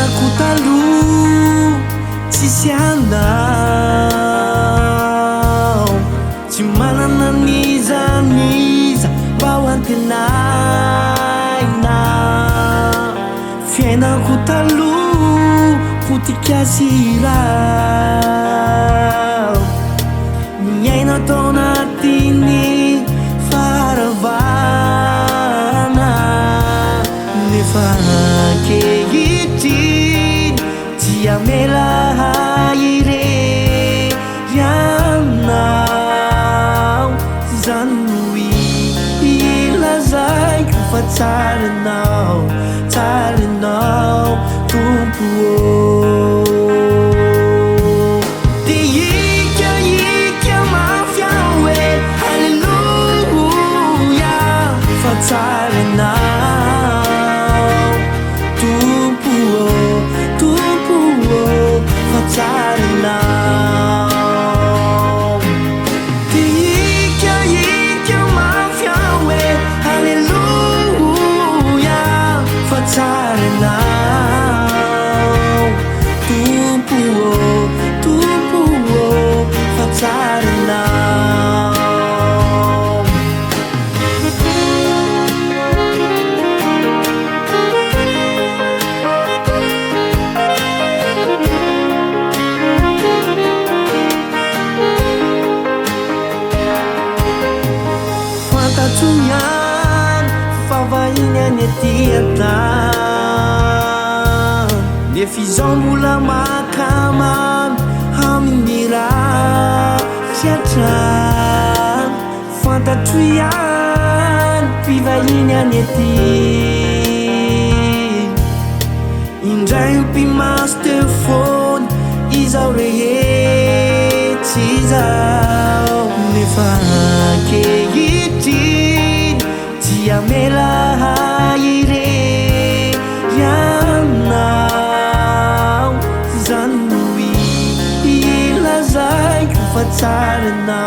fiainako taloha tsisy anao, tsy manana nizaniza mba ho antenaina. Fiainako taloha potikasy raha, miaina tao anatiny faharavana. Nefa ankehitriny dia mela irery anao, zany no ilazaiko fa tsaranao, tsaranao tompo dia ika mafia hoe halleluja fa tsaranao tompo fa tsaranao. Dia ika mafia hoe halleluja fa tsaranao tompo fa tsaranao. Fantatro ihany fa vahiny any aty an-tany, nefa izaho mbola makamamy amin'ny raha fiatrany. Fantatro ihany mpivahiny any aty, indray mpimaso teo foana izaho rehetra izaho. Nefa ankehitriny dia mela irery anao, zany no ilazaiko fa tsaranao.